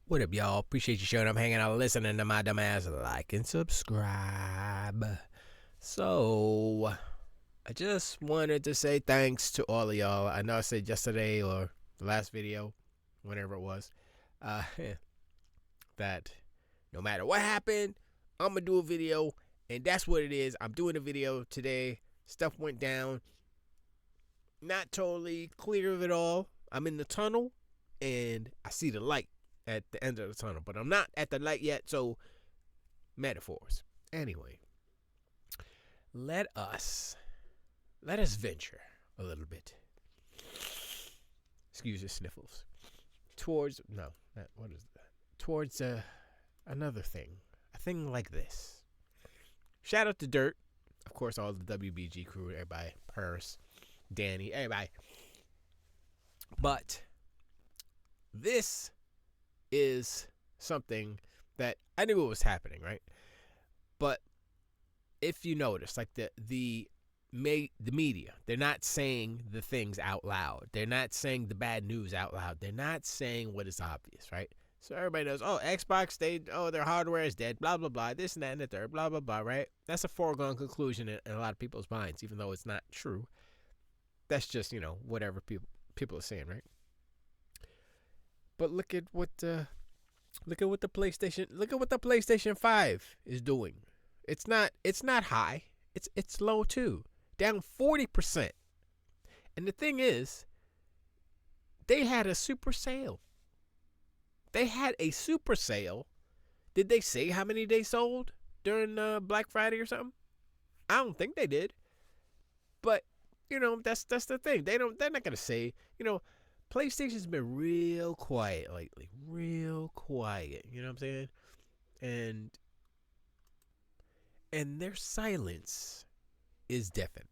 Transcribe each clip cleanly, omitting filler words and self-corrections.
What up, y'all? Appreciate you showing up, hanging out, listening to my dumb ass. Like and subscribe. So, I just wanted to say thanks to all of y'all. I know I said yesterday or the last video, whenever it was, that no matter what happened, I'm going to do a video. And that's what it is. I'm doing a video today. Stuff went down. Not totally clear of it all. I'm in the tunnel and I see the light at the end of the tunnel, but I'm not at the light yet, so metaphors. Anyway, let us venture a little bit. Excuse the sniffles. Towards another thing. A thing like this. Shout out to Dirt. Of course, all the WBG crew, everybody. Purse, Danny, everybody. But this is something that I knew it was happening, right? But if you notice, like the media, they're not saying the things out loud. They're not saying the bad news out loud. They're not saying what is obvious, right? So everybody knows, Xbox, their hardware is dead, blah, blah, blah, this and that and the third, blah, blah, blah, right? That's a foregone conclusion in a lot of people's minds, even though it's not true. That's just, whatever people are saying, right? But look at what the PlayStation 5 is doing. It's not high. It's low too. Down 40%. And the thing is, they had a super sale. Did they say how many they sold during Black Friday or something? I don't think they did. But that's the thing. They're not gonna say. PlayStation's been real quiet lately. Real quiet. You know what I'm saying? And their silence is deafening.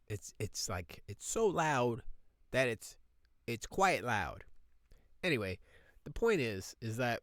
It's like it's so loud that it's quite loud. Anyway, the point is that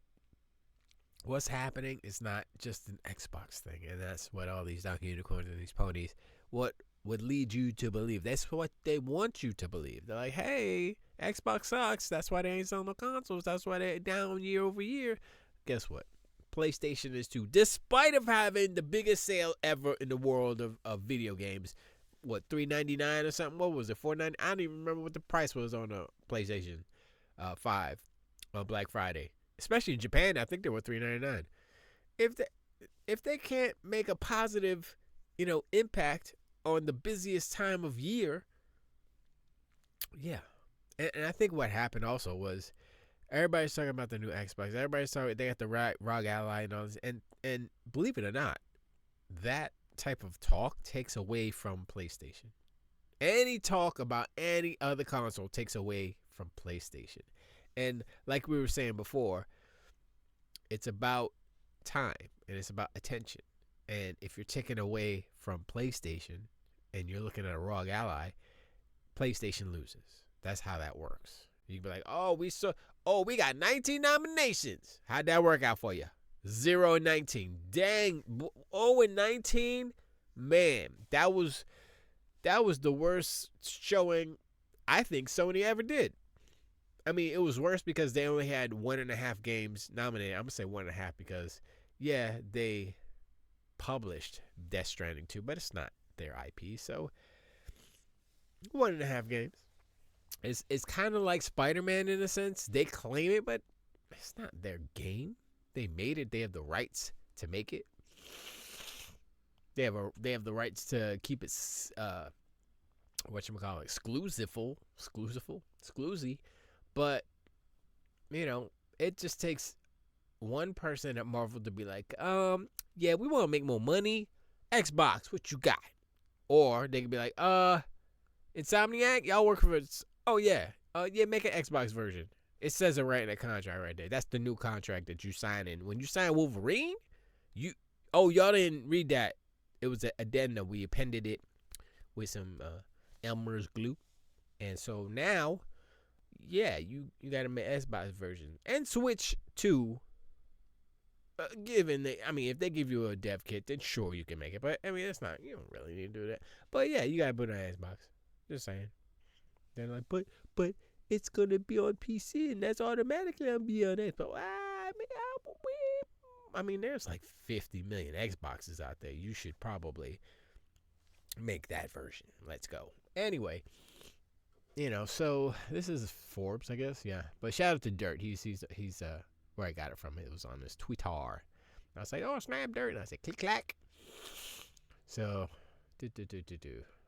what's happening is not just an Xbox thing, and that's what all these donkey unicorns and these ponies what would lead you to believe. That's what they want you to believe. They're like, hey, Xbox sucks. That's why they ain't selling no consoles. That's why they're down year over year. Guess what? PlayStation is too. Despite of having the biggest sale ever in the world of video games. What, $3.99 or something? What was it, $4.99? I don't even remember what the price was on a PlayStation 5 on Black Friday. Especially in Japan, I think they were $3.99. If they can't make a positive, impact on the busiest time of year, yeah. And I think what happened also was everybody's talking about the new Xbox. Everybody's talking, they got the ROG Ally and all this. And believe it or not, that type of talk takes away from PlayStation. Any talk about any other console takes away from PlayStation. And like we were saying before, it's about time and it's about attention. And if you're taking away from PlayStation and you're looking at a ROG Ally, PlayStation loses. That's how that works. You can be like, we got 19 nominations. How'd that work out for you? 0 and 19. Dang. 0 and 19? Man, that was the worst showing I think Sony ever did. I mean, it was worse because they only had 1.5 games nominated. I'm going to say 1.5 because, yeah, they published Death Stranding 2, but it's not their IP. So, 1.5 games. It's kind of like Spider-Man in a sense. They claim it, but it's not their game. They made it. They have the rights to make it. They have the rights to keep it exclusive. But it just takes one person at Marvel to be like, yeah, we want to make more money. Xbox, what you got? Or they could be like, Insomniac, y'all work for us. Oh yeah, make an Xbox version. It says it right in the contract right there. That's the new contract that you sign in. When you sign Wolverine, y'all didn't read that. It was an addendum. We appended it with some Elmer's glue. And so now, yeah, you got to make Xbox version. And Switch too. If they give you a dev kit, then sure you can make it. But, it's not, you don't really need to do that. But yeah, you got to put it on Xbox. Just saying. They're like, but it's going to be on PC and that's automatically going to be on Xbox. I mean, there's like 50 million Xboxes out there. You should probably make that version. Let's go. Anyway, so this is Forbes, I guess. Yeah. But shout out to Dirt. He's where I got it from. It was on his Twitter. I was like, oh, snap Dirt. And I said, click, clack. So,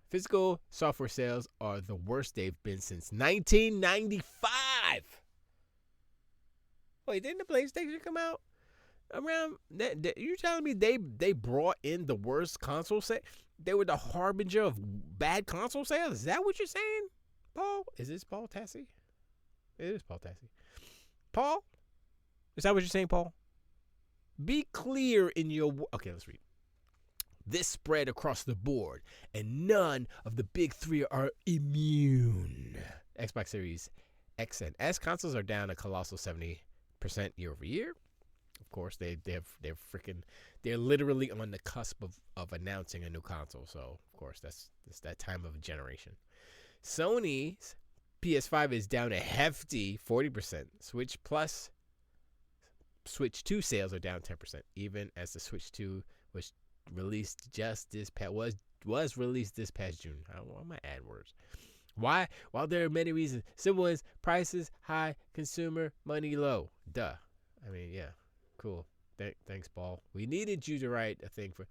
physical software sales are the worst they've been since 1995. Wait, didn't the PlayStation come out around that? You telling me they brought in the worst console sales? They were the harbinger of bad console sales? Is that what you're saying, Paul? Is this Paul Tassi? It is Paul Tassi. Paul? Is that what you're saying, Paul? Be clear in your... Okay, let's read. This spread across the board, and none of the big three are immune. Xbox Series X and S consoles are down a colossal 70% year over year. Of course, they're literally on the cusp of announcing a new console. So, of course, that's that time of generation. Sony's PS5 is down a hefty 40%. Switch 2 sales are down 10%, even as the Switch 2 was released just this past was released this past June. I want my ad words. Why? While there are many reasons. Simple as prices high, consumer money low. Duh. I mean, yeah, cool. Thanks, Paul. We needed you to write a thing for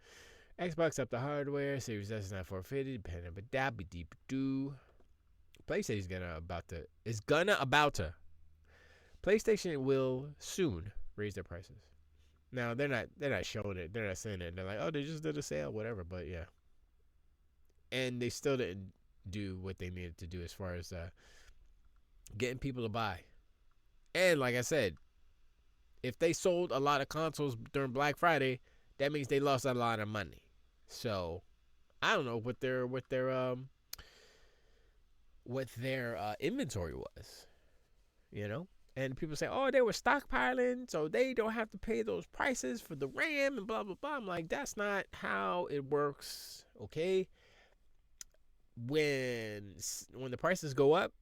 Xbox up the hardware. Series S is not 450. Depending, but that be deep do. PlayStation is about to. PlayStation will soon raise their prices. Now they're not showing it. They're not saying it. They're like, oh, they just did a sale, whatever. But yeah, and they still didn't do what they needed to do as far as getting people to buy. And like I said, if they sold a lot of consoles during Black Friday, that means they lost a lot of money. So I don't know what their inventory was, And people say, oh, they were stockpiling, so they don't have to pay those prices for the RAM and blah, blah, blah. I'm like, that's not how it works, okay? When the prices go up,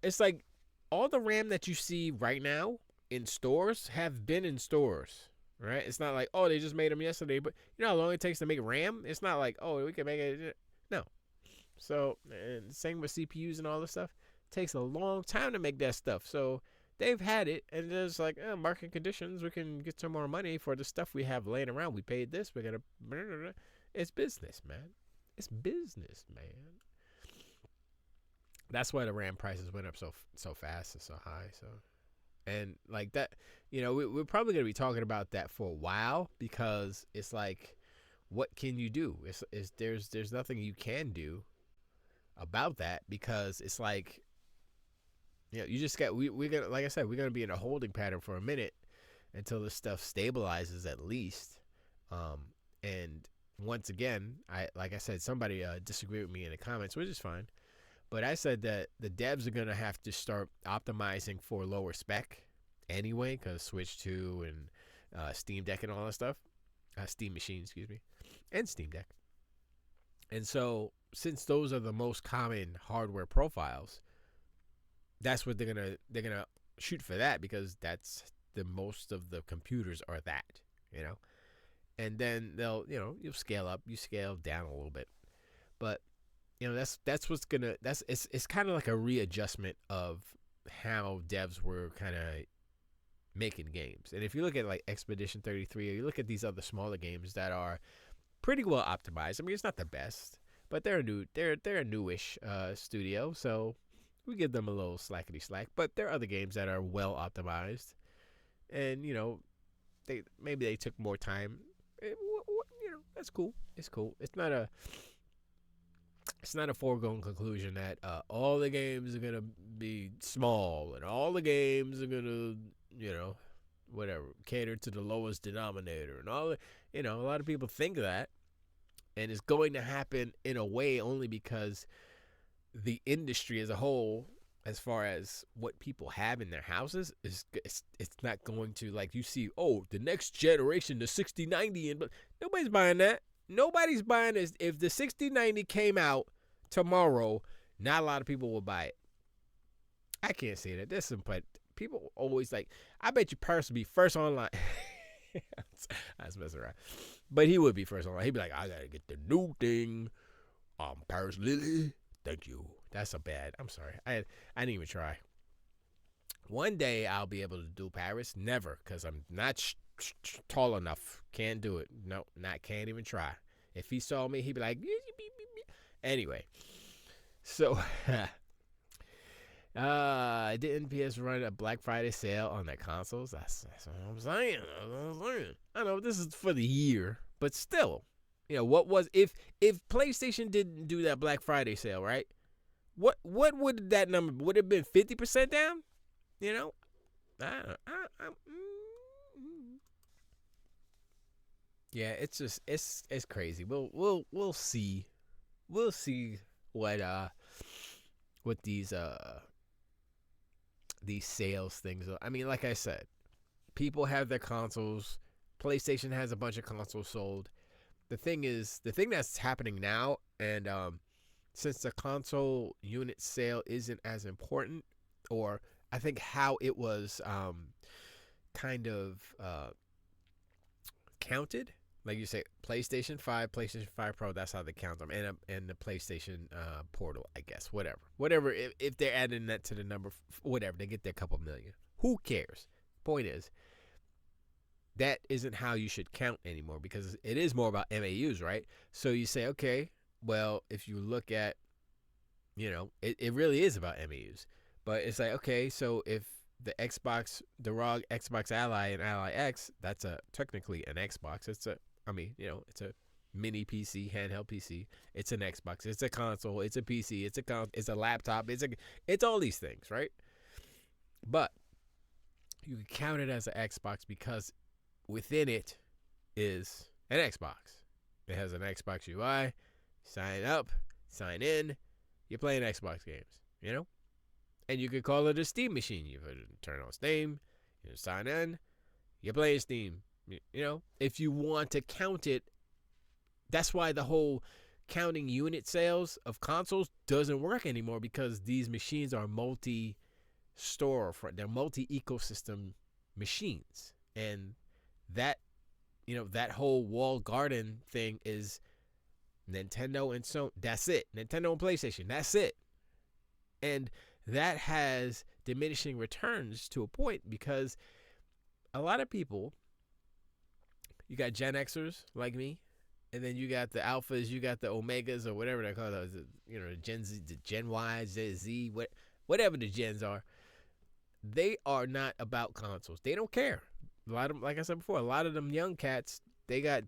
it's like all the RAM that you see right now in stores have been in stores, right? It's not like, oh, they just made them yesterday. But you know how long it takes to make RAM? It's not like, oh, we can make it. No. So, and same with CPUs and all this stuff. It takes a long time to make that stuff. So they've had it, and there's like market conditions. We can get some more money for the stuff we have laying around. We paid this. We gotta. It's business, man. It's business, man. That's why the RAM prices went up so fast and so high. So, and like that, we're probably gonna be talking about that for a while because it's like, what can you do? There's nothing you can do about that because it's like. You just got we're gonna, like I said, we're gonna be in a holding pattern for a minute until this stuff stabilizes at least. And once again, like I said, somebody disagreed with me in the comments, which is fine. But I said that the devs are gonna have to start optimizing for lower spec anyway, because Switch 2 and Steam Deck and all that stuff, Steam Machine, excuse me, and Steam Deck. And so, since those are the most common hardware profiles, that's what they're gonna shoot for that because that's the most of the computers are that, and then they'll you'll scale up, you scale down a little bit, but that's what's gonna it's kind of like a readjustment of how devs were kind of making games. And if you look at like Expedition 33 or you look at these other smaller games that are pretty well optimized, I mean it's not the best, but they're a newish studio, so we give them a little slackety slack, but there are other games that are well optimized, and they took more time. That's cool. It's cool. It's not a foregone conclusion that all the games are gonna be small and all the games are gonna cater to the lowest denominator and all. A lot of people think that, and it's going to happen in a way only because the industry as a whole, as far as what people have in their houses, it's not going to, like, you see, the next generation, the 6090, but nobody's buying that. Nobody's buying this. If the 6090 came out tomorrow, not a lot of people will buy it. I can't say that. There's some people always like, I bet you Paris would be first online. I was messing around. But he would be first online. He'd be like, I gotta get the new thing. Paris Lily. Thank you. That's so bad. I'm sorry. I didn't even try. One day I'll be able to do Paris. Never, because I'm not tall enough. Can't do it. No, can't even try. If he saw me, he'd be like, anyway. So, didn't PS run a Black Friday sale on their consoles? That's what I'm saying. I know this is for the year, but still, what was if PlayStation didn't do that Black Friday sale, right? What would that number would have been? 50% down? Yeah, it's just it's crazy. We'll see. We'll see what these sales things are. I mean, like I said, people have their consoles. PlayStation has a bunch of consoles sold. The thing that's happening now, and since the console unit sale isn't as important, or I think how it was kind of counted, like you say, PlayStation 5, PlayStation 5 Pro, that's how they count them, and the PlayStation Portal, I guess, whatever. If they're adding that to the number, whatever, they get their couple million. Who cares? Point is, that isn't how you should count anymore, because it is more about MAUs, right? So you say, okay, well, if you look at, it really is about MAUs. But it's like, okay, so if the ROG Xbox Ally and Ally X, that's technically an Xbox. It's a mini PC, handheld PC. It's an Xbox. It's a console. It's a PC. It's a laptop. It's all these things, right? But you can count it as an Xbox because within it is an Xbox. It has an Xbox UI. Sign up, sign in. You're playing Xbox games, And you could call it a Steam machine. You turn on Steam, sign in, you're playing Steam. If you want to count it, that's why the whole counting unit sales of consoles doesn't work anymore, because these machines are multi-storefront. They're multi-ecosystem machines. And that, that whole walled garden thing is Nintendo and Sony. That's it. Nintendo and PlayStation. That's it. And that has diminishing returns to a point, because a lot of people, you got Gen Xers like me, and then you got the Alphas, you got the Omegas, or whatever they call those, Gen Z, the Gen Y, Z, whatever the gens are. They are not about consoles. They don't care. A lot of them, like I said before, a lot of them young cats, they got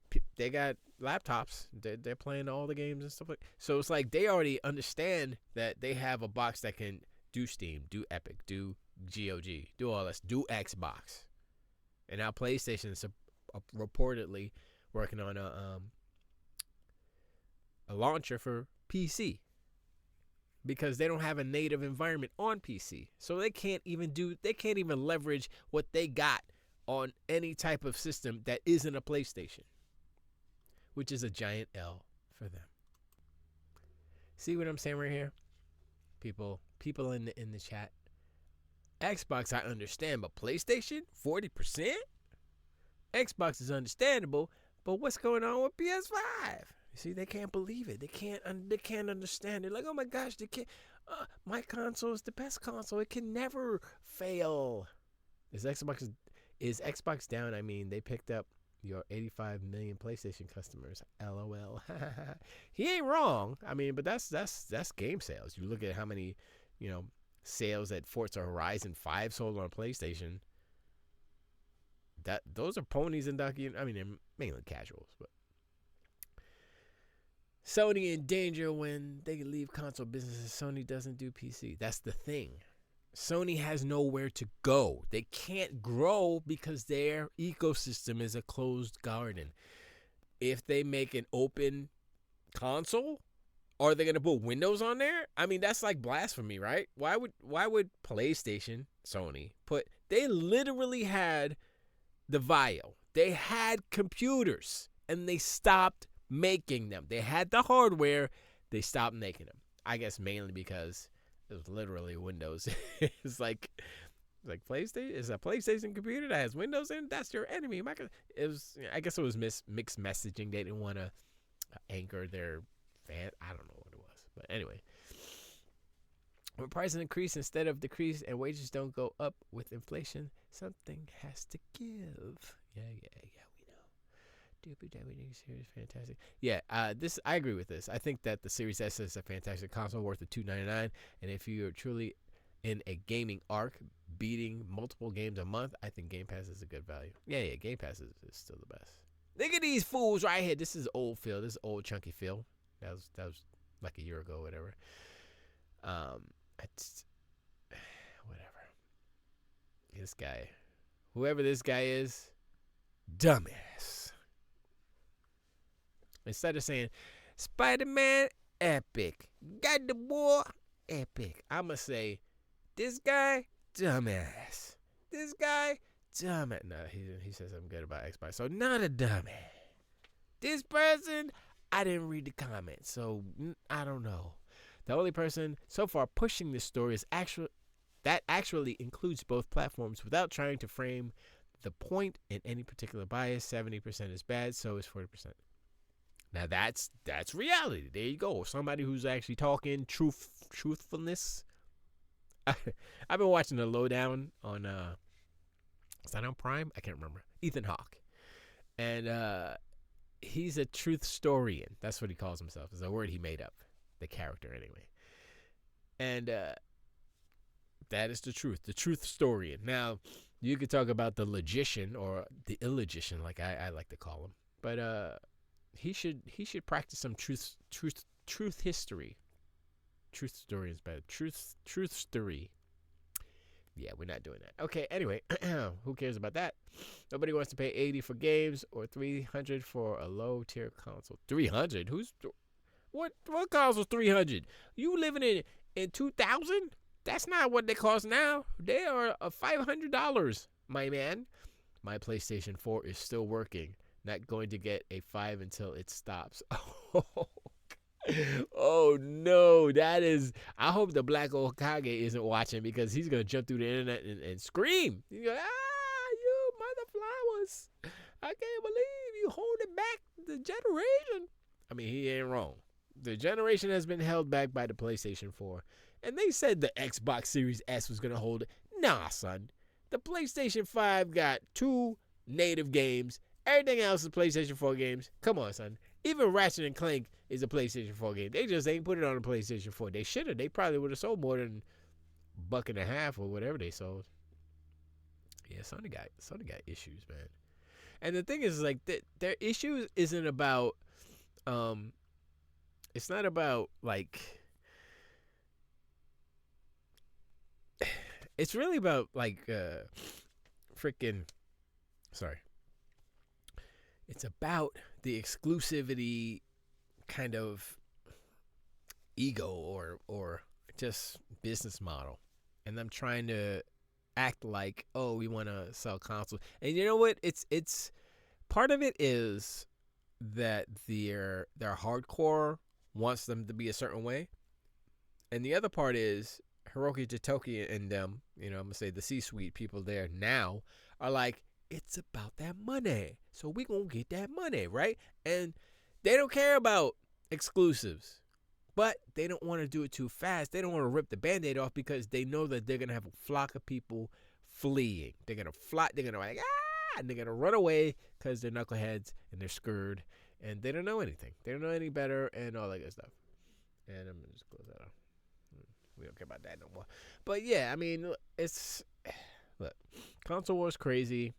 laptops. They're playing all the games and stuff like. So it's like they already understand that they have a box that can do Steam, do Epic, do GOG, do all this, do Xbox, and now PlayStation is reportedly working on a launcher for PC, because they don't have a native environment on PC, so they can't even leverage what they got on any type of system that isn't a PlayStation, which is a giant L for them. See what I'm saying right here? People in the chat. Xbox, I understand, but PlayStation, 40%? Xbox is understandable, but what's going on with PS5? You see, they can't believe it. They can't understand it. Like, oh my gosh, they can't. My console is the best console. It can never fail. Is Xbox down? I mean, they picked up your 85 million PlayStation customers. LOL. He ain't wrong. I mean, but that's game sales. You look at how many, sales that Forza Horizon 5 sold on PlayStation. Those are ponies and ducky. I mean, they're mainly casuals, but Sony in danger when they leave console businesses. Sony doesn't do PC. That's the thing. Sony has nowhere to go. They can't grow because their ecosystem is a closed garden. If they make an open console, are they going to put Windows on there? I mean, that's like blasphemy, right? Why would PlayStation, Sony, they literally had the Vio. They had computers, and they stopped making them. They had the hardware. They stopped making them. I guess mainly because it was literally Windows. It's like Like PlayStation is a PlayStation computer that has Windows in. That's your enemy. It was. I guess it was mixed messaging. They didn't want to anchor their fan. I don't know what it was, but anyway. When prices increase instead of decrease and wages don't go up with inflation, something has to give. Yeah, we know. Series fantastic. Yeah, this I agree with this. I think that the Series S is a fantastic console worth of $299, and if you are truly in a gaming arc, beating multiple games a month, I think Game Pass is a good value. Yeah, Game Pass is still the best. Look at these fools right here. This is old Phil. This is old chunky Phil. That was like a year ago, whatever. It's whatever. This guy, whoever this guy is, dumbass. Instead of saying Spider-Man epic, God the War epic, I'ma say this guy dumbass. This guy dumbass. No, he says something good about Xbox, so not a dumbass. This person, I didn't read the comments, so I don't know. The only person so far pushing this story is actually includes both platforms without trying to frame the point in any particular bias. 70% is bad, so is 40%. Now that's reality. There you go. Somebody who's actually talking truthfulness. I've been watching the Lowdown on is that on Prime? I can't remember. Ethan Hawke, and he's a truth historian. That's what he calls himself. It's a word he made up. The character anyway, and that is the truth historian. Now you could talk about the logician or the illogician, like I like to call him, but he should practice some truth history. Truth story is better. Truth story. Yeah, we're not doing that. Okay, anyway, who cares about that? Nobody wants to pay $80 for games or $300 for a low tier console. $300? What console $300? You living in 2000? That's not what they cost now. They are $500, my man. My PlayStation 4 is still working. Not going to get a 5 until it stops. Oh no, that is. I hope the Black Okage isn't watching because he's gonna jump through the internet and scream. He's going, you mother flowers! I can't believe you holding back the generation. I mean, he ain't wrong. The generation has been held back by the PlayStation 4. And they said the Xbox Series S was going to hold it. Nah, son. The PlayStation 5 got 2 native games. Everything else is PlayStation 4 games. Come on, son. Even Ratchet and Clank is a PlayStation 4 game. They just ain't put it on the PlayStation 4. They should have. They probably would have sold more than $1.50 or whatever they sold. Yeah, Sony got issues, man. And the thing is, like, their issues isn't about... It's not about, like... It's really about, like, freaking... Sorry. It's about the exclusivity kind of ego or just business model. And I'm trying to act like, oh, we want to sell consoles. And you know what? It's part of it is that their hardcore wants them to be a certain way. And the other part is Hiroki Jitoki and them, I'm going to say the C-suite people there now are like, it's about that money. So we going to get that money, right? And they don't care about exclusives. But they don't want to do it too fast. They don't want to rip the Band-Aid off because they know that they're going to have a flock of people fleeing. They're going to fly. They're going to like, and they're going to run away because they're knuckleheads and they're scared. And they don't know anything. They don't know any better and all that good stuff. And I'm going to just close that off. We don't care about that no more. But yeah, I mean, look, console war's crazy.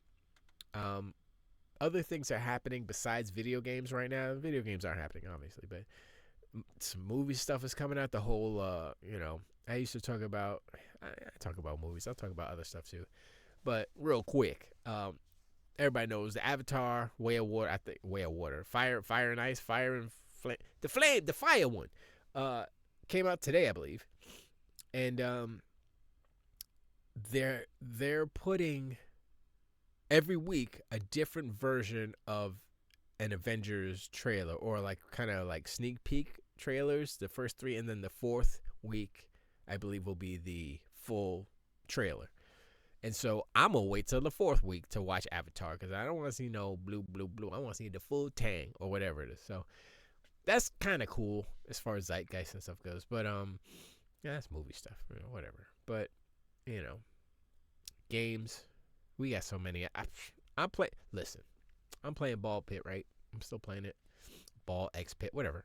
Other things are happening besides video games right now. Video games aren't happening, obviously, but some movie stuff is coming out. The whole, I used to talk about, I talk about movies. I'll talk about other stuff too. But real quick, everybody knows the Avatar, Way of Water, Fire and Ice, Fire and Flame, the Fire one, came out today, I believe. And they're putting every week a different version of an Avengers trailer, or like kind of like sneak peek trailers, the first 3, and then the 4th week I believe will be the full trailer. And so I'm gonna wait till the 4th week to watch Avatar because I don't want to see no blue. I want to see the full tang or whatever it is. So that's kind of cool as far as zeitgeist and stuff goes. But yeah, that's movie stuff, whatever. But games, we got so many. Listen, I'm playing Ball Pit, right? I'm still playing it. Ball X Pit, whatever.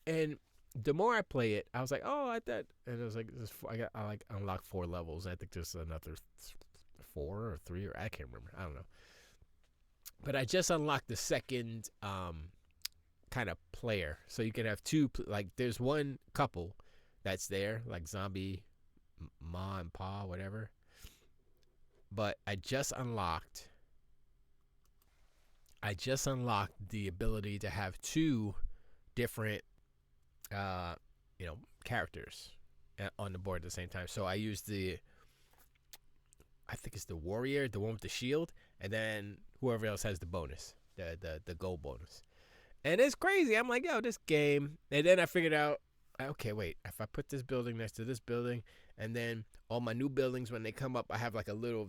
And the more I play it, I was like, oh, I thought, and it was like, I unlocked 4 levels. I think there's another 4 or 3, or I can't remember. I don't know. But I just unlocked the second kind of player, so you can have 2. Like, there's one couple that's there, like Zombie, Ma and Pa, whatever. But I just unlocked the ability to have 2 different characters on the board at the same time. So I use I think it's the warrior, the one with the shield, and then whoever else has the bonus, the gold bonus. And it's crazy. I'm like, yo, this game. And then I figured out, okay, wait, if I put this building next to this building, and then all my new buildings, when they come up, I have like a little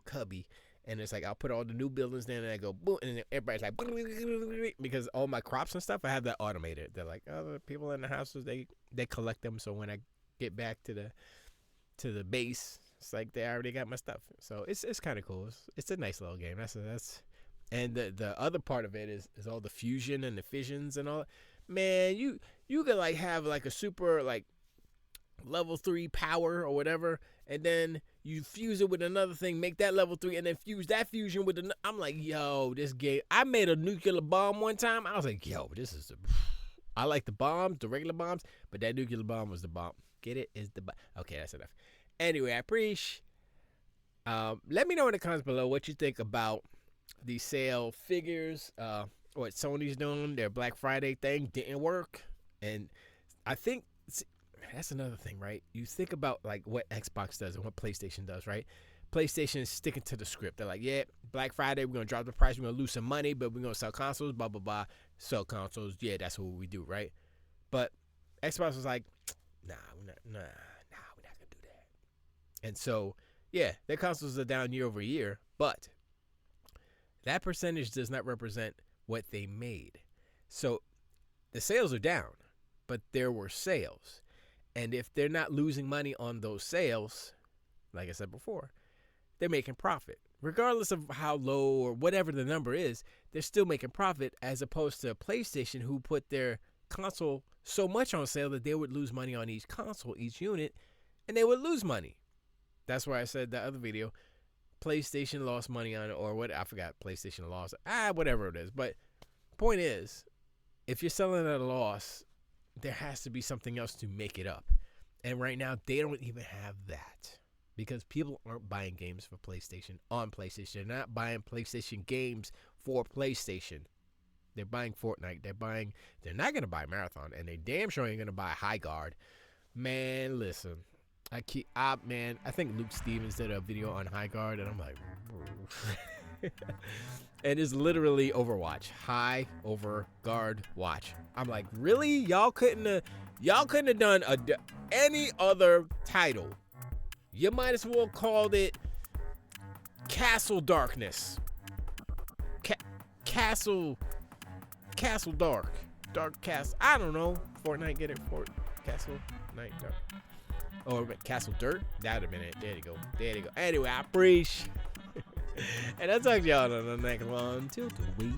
cubby. And it's like, I'll put all the new buildings there, and I go, boom, and then everybody's like, because all my crops and stuff, I have that automated. They're like, oh, the people in the houses, they collect them. So when I get back to the base, it's like they already got my stuff. So it's kind of cool. It's a nice little game. And the other part of it is all the fusion and the fissions and all. Man, you could like have like a super like level 3 power or whatever, and then you fuse it with another thing, make that level 3, and then fuse that fusion with another. I'm like, yo, this game. I made a nuclear bomb one time. I was like, yo, I like the bombs, the regular bombs, but that nuclear bomb was the bomb. Get it? Is the bomb. Okay, that's enough. Anyway, I appreciate. Let me know in the comments below what you think about the sale figures. What Sony's doing, their Black Friday thing didn't work, and I think. That's another thing, right? You think about like what Xbox does and what PlayStation does, right? PlayStation is sticking to the script. They're like, yeah, Black Friday, we're going to drop the price. We're going to lose some money, but we're going to sell consoles, blah, blah, blah. Sell consoles. Yeah, that's what we do, right? But Xbox was like, nah, we're not going to do that. And so, yeah, their consoles are down year over year, but that percentage does not represent what they made. So the sales are down, but there were sales. And if they're not losing money on those sales, like I said before, they're making profit. Regardless of how low or whatever the number is, they're still making profit, as opposed to PlayStation, who put their console so much on sale that they would lose money on each console, each unit, and they would lose money. That's why I said that other video, PlayStation lost money on it, or what, I forgot, PlayStation lost, whatever it is. But point is, if you're selling at a loss, there has to be something else to make it up. And right now, they don't even have that, because people aren't buying games for PlayStation on PlayStation. They're not buying PlayStation games for PlayStation. They're buying Fortnite. They're not going to buy Marathon, and they damn sure ain't going to buy High Guard. Man, listen. I think Luke Stevens did a video on High Guard, and I'm like, and it's literally Overwatch. High over guard watch. I'm like, really? Y'all couldn't have done any other title. You might as well called it Castle Darkness. Castle Dark. Dark Castle. I don't know. Fortnite, get it? Castle Night Dark. Or Castle Dirt. That'd have been it. There you go. Anyway, I appreciate. And I'll talk to y'all on the next one. Till the week.